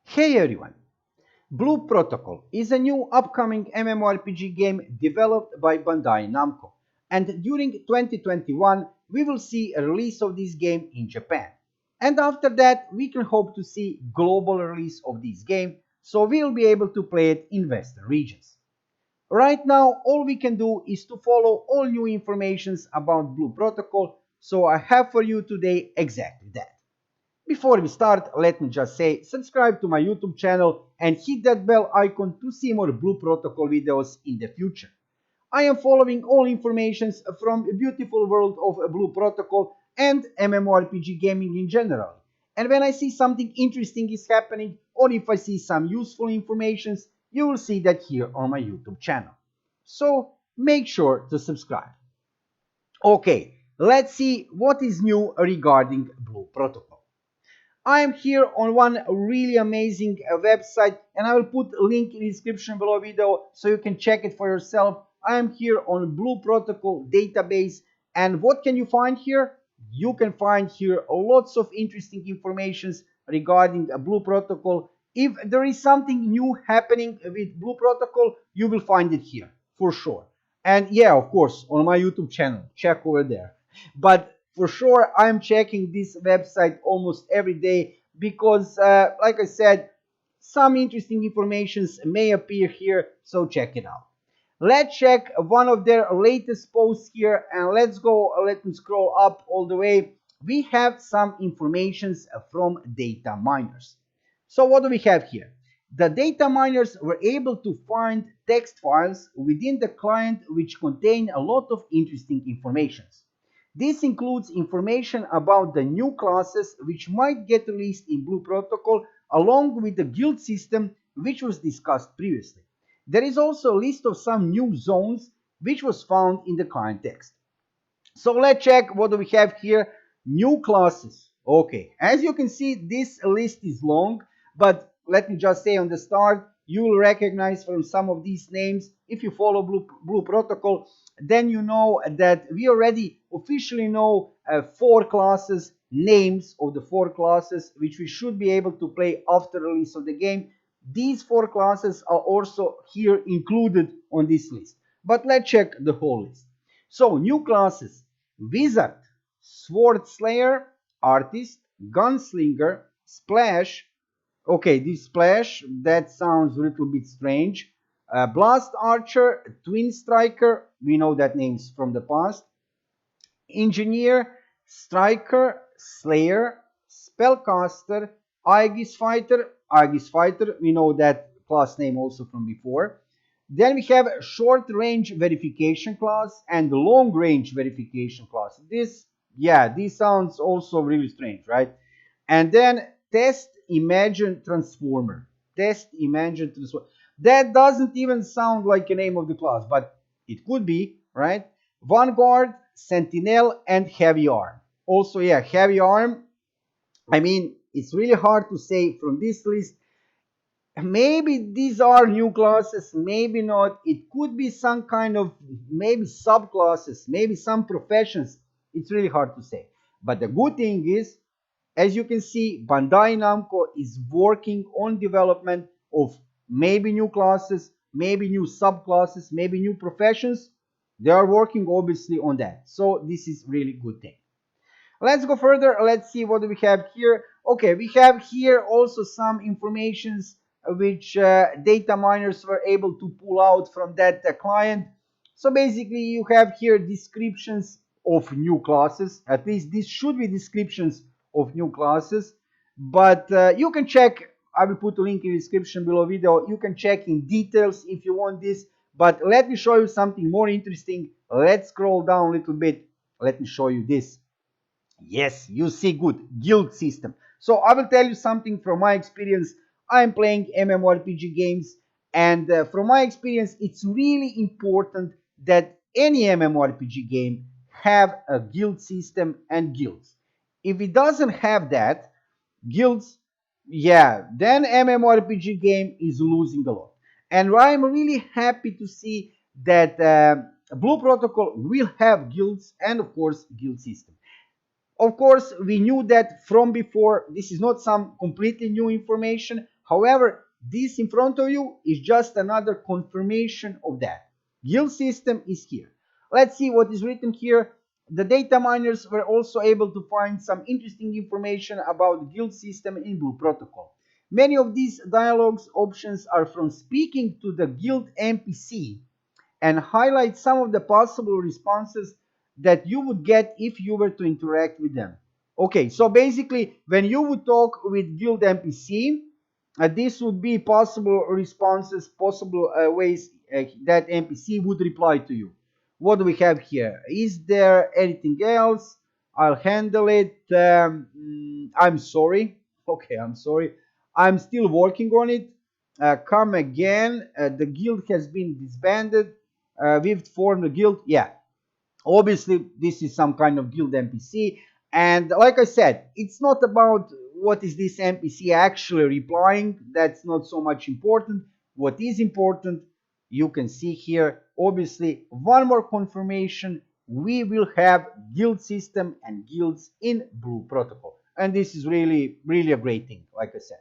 Hey everyone! Blue Protocol is a new upcoming MMORPG game developed by Bandai Namco, and during 2021 we will see a release of this game in Japan. And after that we can hope to see global release of this game, so we'll be able to play it in Western regions. Right now all we can do is to follow all new informations about Blue Protocol, so I have for you today exactly that. Before we start, let me just say subscribe to my YouTube channel and hit that bell icon to see more Blue Protocol videos in the future. I am following all informations from a beautiful world of Blue Protocol and MMORPG gaming in general. And when I see something interesting is happening, or if I see some useful informations, you will see that here on my YouTube channel. So make sure to subscribe. Okay, let's see what is new regarding Blue Protocol. I am here on one really amazing website, and I will put a link in the description below video so you can check it for yourself. I am here on Blue Protocol database, and what can you find here? You can find here lots of interesting informations regarding Blue Protocol. If there is something new happening with Blue Protocol, you will find it here for sure. And yeah, of course, on my YouTube channel, check over there. But for sure, I'm checking this website almost every day because, like I said, some interesting informations may appear here, so check it out. Let's check one of their latest posts here, and let me scroll up all the way. We have some informations from data miners. So what do we have here? The data miners were able to find text files within the client which contain a lot of interesting informations. This includes information about the new classes which might get released in Blue Protocol, along with the guild system which was discussed previously. There is also a list of some new zones which was found in the client text. So let's check what do we have here. New classes. Okay, as you can see, this list is long, but let me just say on the start, you will recognize from some of these names. If you follow Blue Protocol, then you know that we already officially know 4 classes, names of the 4 classes, which we should be able to play after release of the game. These 4 classes are also here included on this list. But let's check the whole list. So, new classes: Wizard, Sword Slayer, Artist, Gunslinger, Splash. Okay, this Splash, that sounds a little bit strange. Blast Archer, Twin Striker, we know that names from the past. Engineer, Striker, Slayer, Spellcaster, Aegis Fighter, we know that class name also from before. Then we have short range verification class and long range verification class. This sounds also really strange, right? And then Test Imagine Transformer. Test Imagine Transformer. That doesn't even sound like a name of the class, but it could be, right? Vanguard, Sentinel, and Heavy Arm. Also, yeah, Heavy Arm. I mean, it's really hard to say from this list. Maybe these are new classes, maybe not. It could be some kind of maybe subclasses, maybe some professions. It's really hard to say. But the good thing is, as you can see, Bandai Namco is working on development of maybe new classes, maybe new subclasses, maybe new professions. They are working obviously on that. So this is really good thing. Let's go further. Let's see what we have here. Okay, we have here also some informations which data miners were able to pull out from that client. So basically you have here descriptions of new classes. At least this should be descriptions of new classes, but you can check. I will put a link in the description below video. You can check in details if you want this, but let me show you something more interesting. Let's scroll down a little bit. Let me show you this. Yes, you see, good guild system. So I will tell you something from my experience. I'm playing MMORPG games, and from my experience, it's really important that any MMORPG game have a guild system and guilds. If it doesn't have that, guilds, yeah, then MMORPG game is losing a lot. And I'm really happy to see that Blue Protocol will have guilds and of course guild system. Of course, we knew that from before. This is not some completely new information. However, this in front of you is just another confirmation of that. Guild system is here. Let's see what is written here. The data miners were also able to find some interesting information about the guild system in Blue Protocol. Many of these dialogues options are from speaking to the guild NPC and highlight some of the possible responses that you would get if you were to interact with them. Okay, so basically, when you would talk with guild NPC, this would be possible responses, possible ways that NPC would reply to you. What do we have here? Is there anything else? I'll handle it. I'm sorry. Okay, I'm sorry. I'm still working on it. Come again. The guild has been disbanded. We've formed a guild. Yeah, obviously this is some kind of guild NPC, and like I said, it's not about what is this NPC actually replying. That's not so much important. What is important, you can see here, obviously one more confirmation: we will have guild system and guilds in Blue Protocol, and this is really a great thing. Like I said,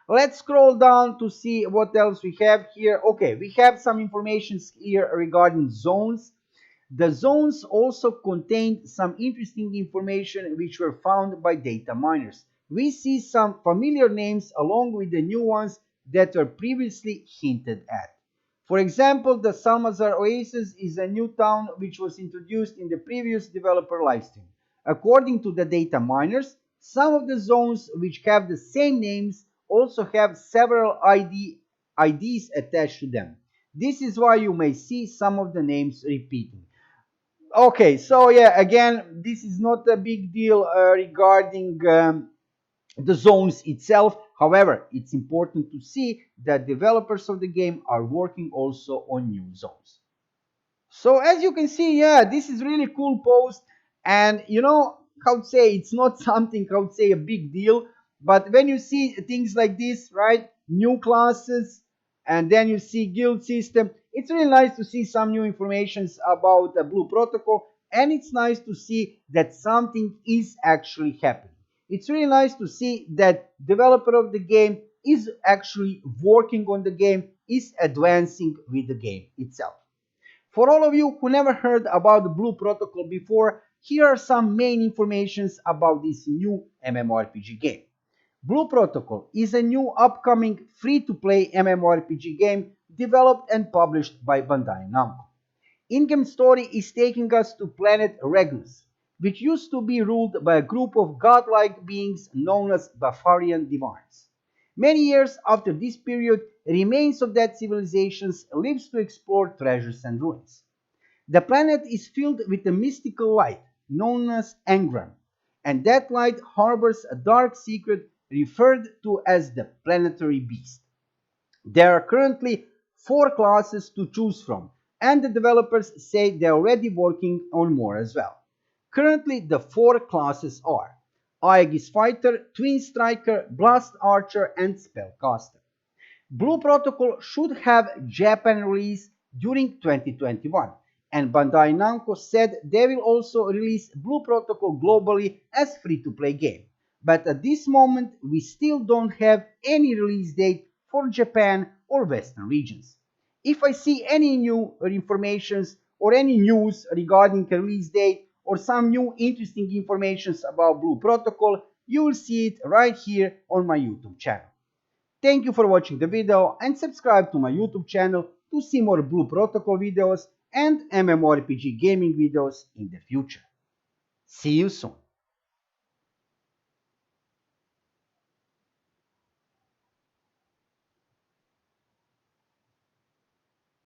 let's scroll down to see what else we have here. Okay, we have some information here regarding zones. The zones also contained some interesting information which were found by data miners. We see some familiar names along with the new ones that were previously hinted at. For example, the Salmazar Oasis is a new town which was introduced in the previous developer livestream. According to the data miners, some of the zones which have the same names also have several IDs attached to them. This is why you may see some of the names repeating. Okay, so yeah, again, this is not a big deal regarding the zones itself. However, it's important to see that developers of the game are working also on new zones. So as you can see, yeah, this is really cool post, and you know, how to say, it's not something, how to say, a big deal, but when you see things like this, right, new classes, and then you see guild system, it's really nice to see some new informations about the Blue Protocol, and it's nice to see that something is actually happening. It's really nice to see that developer of the game is actually working on the game, is advancing with the game itself. For all of you who never heard about the Blue Protocol before, here are some main informations about this new MMORPG game. Blue Protocol is a new upcoming free-to-play MMORPG game developed and published by Bandai Namco. In-game story is taking us to planet Regnus, which used to be ruled by a group of godlike beings known as Bapharian Divines. Many years after this period, remains of that civilizations lives to explore treasures and ruins. The planet is filled with a mystical light known as Engram, and that light harbors a dark secret referred to as the Planetary Beast. There are currently 4 classes to choose from, and the developers say they're already working on more as well. Currently, the 4 classes are Aegis Fighter, Twin Striker, Blast Archer, and Spellcaster. Blue Protocol should have Japan release during 2021, and Bandai Namco said they will also release Blue Protocol globally as free-to-play game. But at this moment, we still don't have any release date for Japan or Western regions. If I see any new information or any news regarding a release date or some new interesting information about Blue Protocol, you will see it right here on my YouTube channel. Thank you for watching the video, and subscribe to my YouTube channel to see more Blue Protocol videos and MMORPG gaming videos in the future. See you soon.